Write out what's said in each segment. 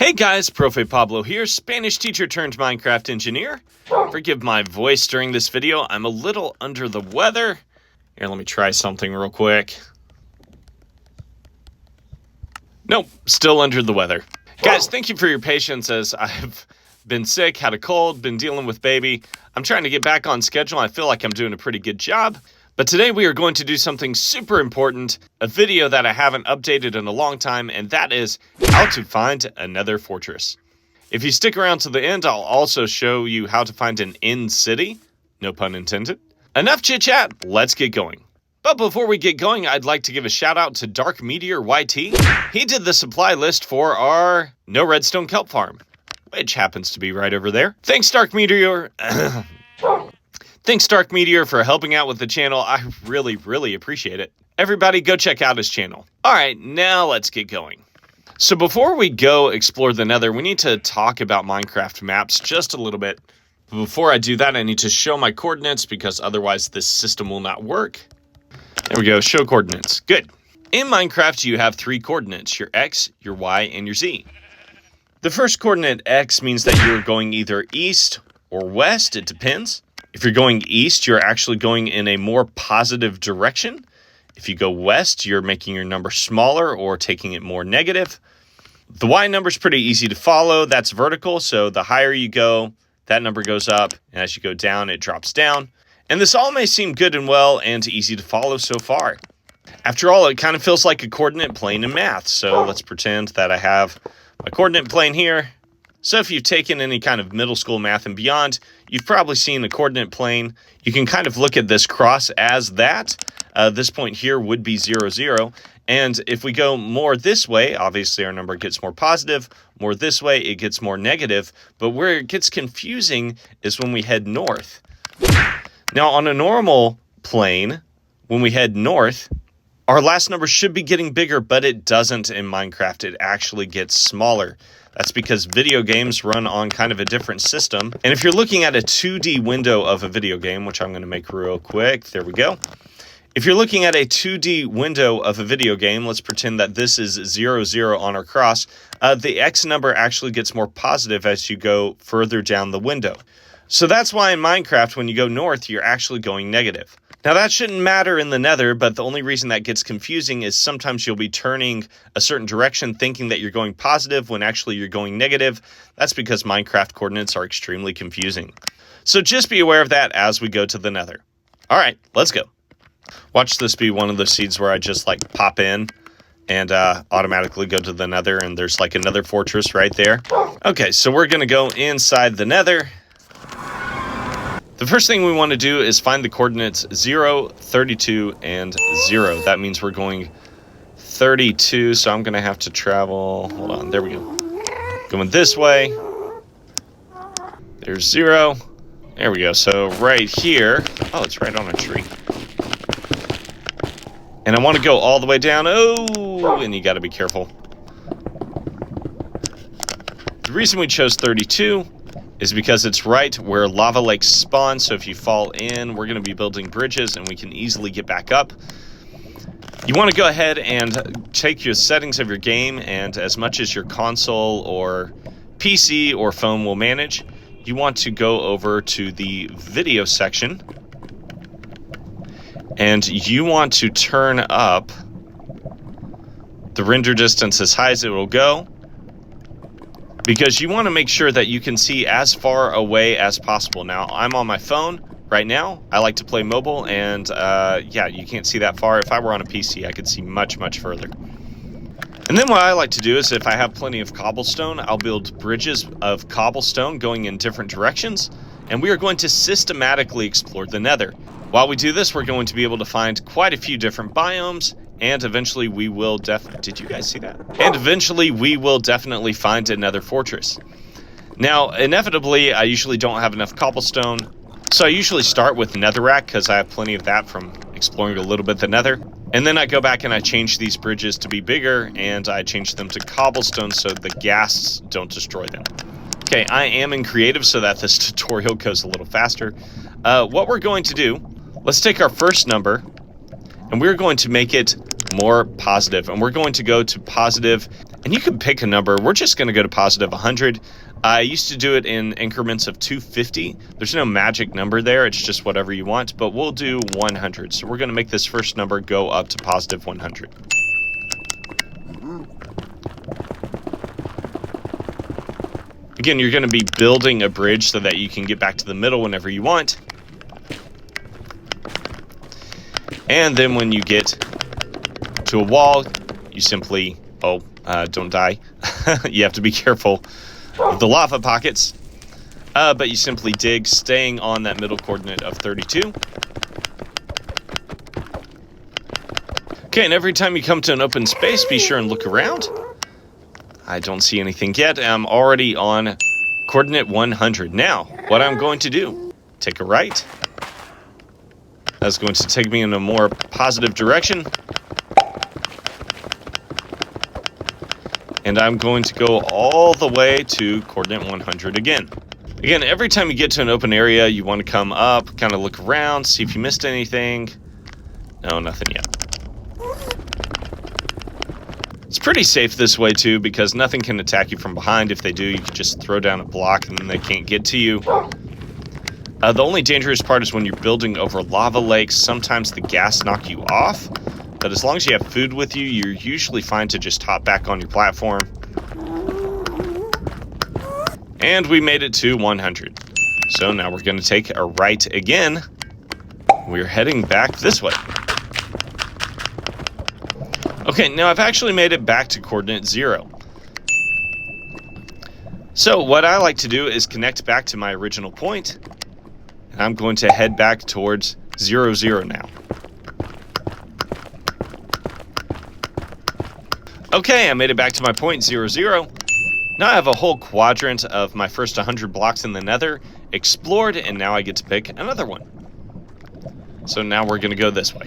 Hey guys, Profe Pablo here, Spanish teacher turned Minecraft engineer. Forgive my voice during this video, I'm a little under the weather. Here, let me try something real quick. Nope, still under the weather. Guys, thank you for your patience as I've been sick, had a cold, been dealing with baby. I'm trying to get back on schedule. I feel like I'm doing a pretty good job. But today we are going to do something super important, a video that I haven't updated in a long time, and that is how to find a Nether Fortress. If you stick around to the end, I'll also show you how to find an end city. No pun intended. Enough chit chat, let's get going. But before we get going, I'd like to give a shout out to Dark Meteor YT. He did the supply list for our no redstone kelp farm, which happens to be right over there. Thanks, Dark Meteor. Thanks, Dark Meteor, for helping out with the channel. I really appreciate it. Everybody go check out his channel. All right, now let's get going. So before we go explore the Nether, we need to talk about Minecraft maps just a little bit. Before I do that, I need to show my coordinates because otherwise this system will not work. There we go, show coordinates. Good. In Minecraft, you have 3 coordinates, your X, your Y, and your Z. The first coordinate, X, means that you're going either east or west, it depends. If you're going east, you're actually going in a more positive direction. If you go west, you're making your number smaller or taking it more negative. The Y number is pretty easy to follow. That's vertical, so the higher you go, that number goes up, and as you go down, it drops down. And this all may seem good and well and easy to follow so far. After all, it kind of feels like a coordinate plane in math, so let's pretend that I have my coordinate plane here. So if you've taken any kind of middle school math and beyond, you've probably seen a coordinate plane. You can kind of look at this cross as that. This point here would be 0, 0. And if we go more this way, obviously our number gets more positive. More this way, it gets more negative. But where it gets confusing is when we head north. Now, on a normal plane, when we head north, our last number should be getting bigger, but it doesn't in Minecraft. It actually gets smaller. That's because video games run on kind of a different system. And if you're looking at a 2D window of a video game, which I'm going to make real quick, there we go. If you're looking at a 2D window of a video game, let's pretend that this is 0, 0 on our cross. The X number actually gets more positive as you go further down the window. So that's why in Minecraft, when you go north, you're actually going negative. Now that shouldn't matter in the Nether, but the only reason that gets confusing is sometimes you'll be turning a certain direction thinking that you're going positive when actually you're going negative. That's because Minecraft coordinates are extremely confusing. So just be aware of that as we go to the Nether. All right, let's go. Watch this be one of the seeds where I just like pop in and automatically go to the Nether, and there's like another fortress right there. Okay, so we're gonna go inside the Nether. The first thing we want to do is find the coordinates 0, 32, and 0. That means we're going 32, so I'm going to have to travel. Hold on, there we go. Going this way. There's 0. There we go. So right here. Oh, it's right on a tree. And I want to go all the way down. Oh, and you got to be careful. The reason we chose 32 is because it's right where lava lakes spawn, so if you fall in, we're going to be building bridges and we can easily get back up. You want to go ahead and take your settings of your game, and as much as your console or PC or phone will manage, you want to go over to the video section and you want to turn up the render distance as high as it will go, because you want to make sure that you can see as far away as possible. Now, I'm on my phone right now. I like to play mobile, and yeah, you can't see that far. If I were on a PC, I could see much further. And then what I like to do is if I have plenty of cobblestone, I'll build bridges of cobblestone going in different directions, and we are going to systematically explore the Nether. While we do this, we're going to be able to find quite a few different biomes, and eventually we will did you guys see that? And eventually we will definitely find another fortress. Now, inevitably, I usually don't have enough cobblestone, so I usually start with netherrack because I have plenty of that from exploring a little bit the Nether. And then I go back and I change these bridges to be bigger, and I change them to cobblestone so the ghasts don't destroy them. Okay, I am in creative so that this tutorial goes a little faster. What we're going to do, let's take our first number, and we're going to make it more positive, and we're going to go to positive And you can pick a number. We're just going to go to positive 100. I used to do it in increments of 250. There's no magic number there. It's just whatever you want, but we'll do 100. So we're going to make this first number go up to positive 100. Again, you're going to be building a bridge so that you can get back to the middle whenever you want. And then when you get to a wall, you simply, don't die. You have to be careful of the lava pockets. But you simply dig, staying on that middle coordinate of 32. Okay, and every time you come to an open space, be sure and look around. I don't see anything yet. I'm already on coordinate 100. Now, what I'm going to do, take a right. That's going to take me in a more positive direction. And I'm going to go all the way to coordinate 100 again. Again, every time you get to an open area, you want to come up, kind of look around, see if you missed anything. No, nothing yet. It's pretty safe this way too, because nothing can attack you from behind. If they do, you can just throw down a block and then they can't get to you. The only dangerous part is when you're building over lava lakes. Sometimes the gas knock you off, but as long as you have food with you, you're usually fine to just hop back on your platform. And we made it to 100. So now we're going to take a right again. We're heading back this way. Okay, now I've actually made it back to coordinate 0. So what I like to do is connect back to my original point. And I'm going to head back towards 0, 0 now. Okay, I made it back to my point 0, 0. Now I have a whole quadrant of my first 100 blocks in the Nether explored, and now I get to pick another one. So now we're going to go this way.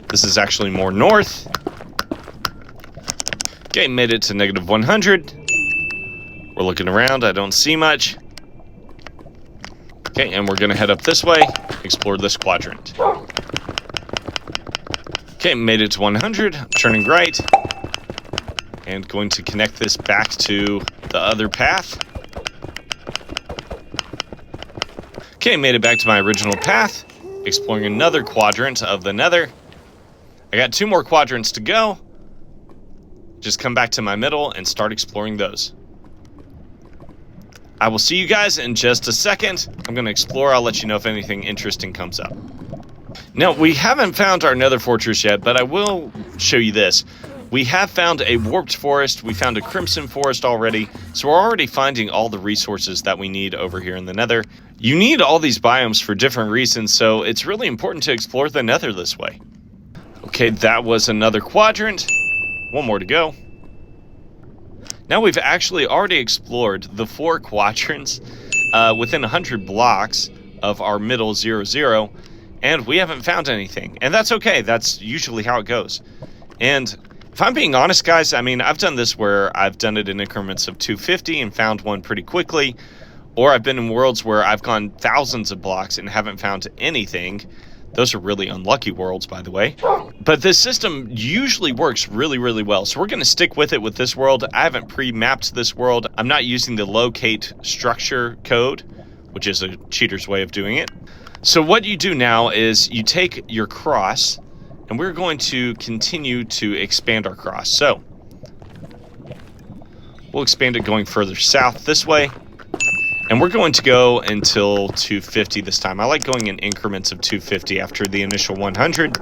This is actually more north. Okay, made it to negative 100. We're looking around, I don't see much. Okay, and we're gonna head up this way, explore this quadrant. Okay, made it to 100, turning right. And going to connect this back to the other path. Okay, made it back to my original path, exploring another quadrant of the Nether. I got 2 more quadrants to go. Just come back to my middle and start exploring those. I will see you guys in just a second. I'm going to explore. I'll let you know if anything interesting comes up. Now, we haven't found our Nether Fortress yet, but I will show you this. We have found a warped forest. We found a crimson forest already. So we're already finding all the resources that we need over here in the Nether. You need all these biomes for different reasons, so it's really important to explore the Nether this way. Okay, that was another quadrant. 1 more to go. Now we've actually already explored the 4 quadrants within 100 blocks of our middle 0, 0, and we haven't found anything. And that's okay. That's usually how it goes. And if I'm being honest, guys, I mean, I've done this where I've done it in increments of 250 and found one pretty quickly, or I've been in worlds where I've gone thousands of blocks and haven't found anything. Those are really unlucky worlds, by the way. But this system usually works really, really well. So we're going to stick with it with this world. I haven't pre-mapped this world. I'm not using the locate structure code, which is a cheater's way of doing it. So what you do now is you take your cross, and we're going to continue to expand our cross. So we'll expand it going further south this way. And we're going to go until 250 this time. I like going in increments of 250 after the initial 100.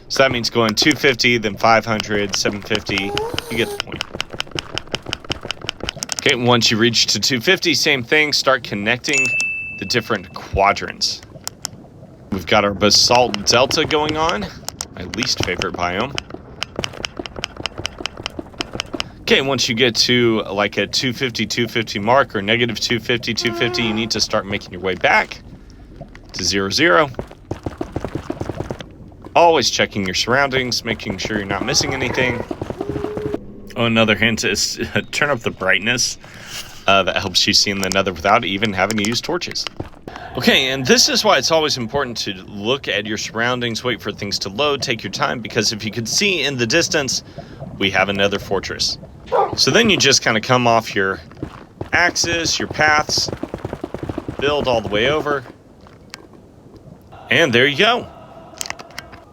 So that means going 250, then 500, 750. You get the point. Okay, once you reach to 250, same thing. Start connecting the different quadrants. We've got our basalt delta going on. My least favorite biome. Okay, once you get to like a 250 mark or negative 250, you need to start making your way back to 0, 0. Always checking your surroundings, making sure you're not missing anything. Oh, another hint is turn up the brightness. That helps you see in the Nether without even having to use torches. Okay, and this is why it's always important to look at your surroundings, wait for things to load, take your time, because if you could see in the distance, we have another fortress. So then you just kind of come off your axis, your paths, build all the way over, and there you go.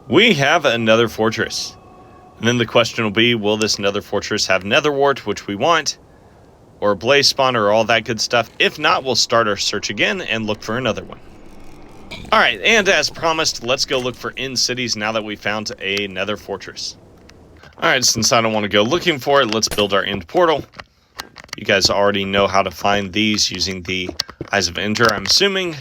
We have another fortress. And then the question will be, will this nether fortress have nether wart, which we want, or a blaze spawner, or all that good stuff? If not, we'll start our search again and look for another one. All right, and as promised, let's go look for end cities now that we found a nether fortress. All right, since I don't want to go looking for it, let's build our end portal. You guys already know how to find these using the Eyes of Ender, I'm assuming.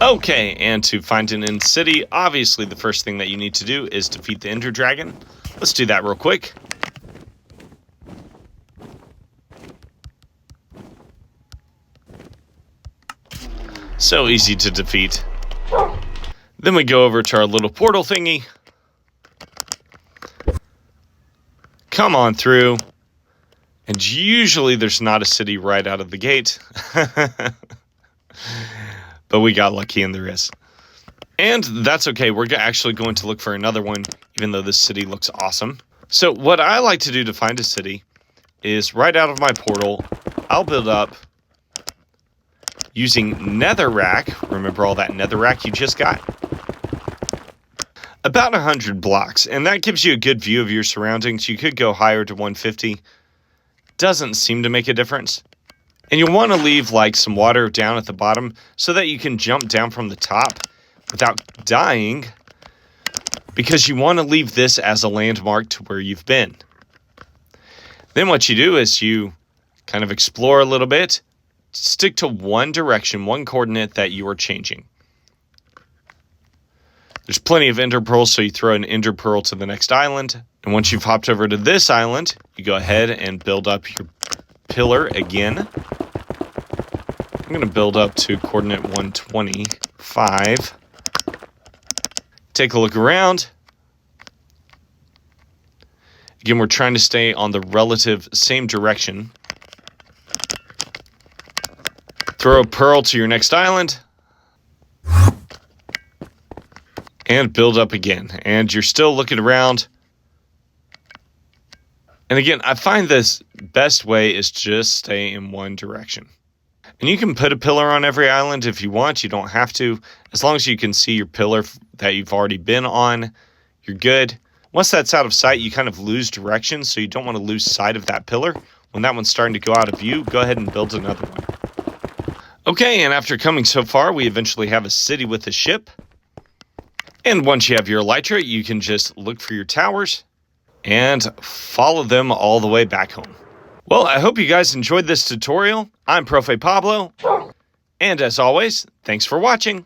Okay, and to find an end city, obviously the first thing that you need to do is defeat the Ender Dragon. Let's do that real quick. So easy to defeat. Then we go over to our little portal thingy. Come on through. And usually there's not a city right out of the gate. But we got lucky and there is. And that's okay. We're actually going to look for another one, even though this city looks awesome. So what I like to do to find a city is right out of my portal, I'll build up using netherrack. Remember all that netherrack you just got? About 100 blocks. And that gives you a good view of your surroundings. You could go higher to 150. Doesn't seem to make a difference. And you'll want to leave like some water down at the bottom so that you can jump down from the top without dying, because you want to leave this as a landmark to where you've been. Then what you do is you kind of explore a little bit, stick to one direction, one coordinate that you are changing. There's plenty of ender pearls, so you throw an ender pearl to the next island. And once you've hopped over to this island, you go ahead and build up your pillar again. I'm going to build up to coordinate 125. Take a look around. Again, we're trying to stay on the relative same direction. Throw a pearl to your next island. And build up again. And you're still looking around. And again, I find this best way is just stay in one direction. And you can put a pillar on every island if you want. You don't have to. As long as you can see your pillar that you've already been on, you're good. Once that's out of sight, you kind of lose direction, so you don't want to lose sight of that pillar. When that one's starting to go out of view, go ahead and build another one. Okay, and after coming so far, we eventually have a city with a ship. And once you have your elytra, you can just look for your towers and follow them all the way back home. Well, I hope you guys enjoyed this tutorial. I'm Profe Pablo, and as always, thanks for watching.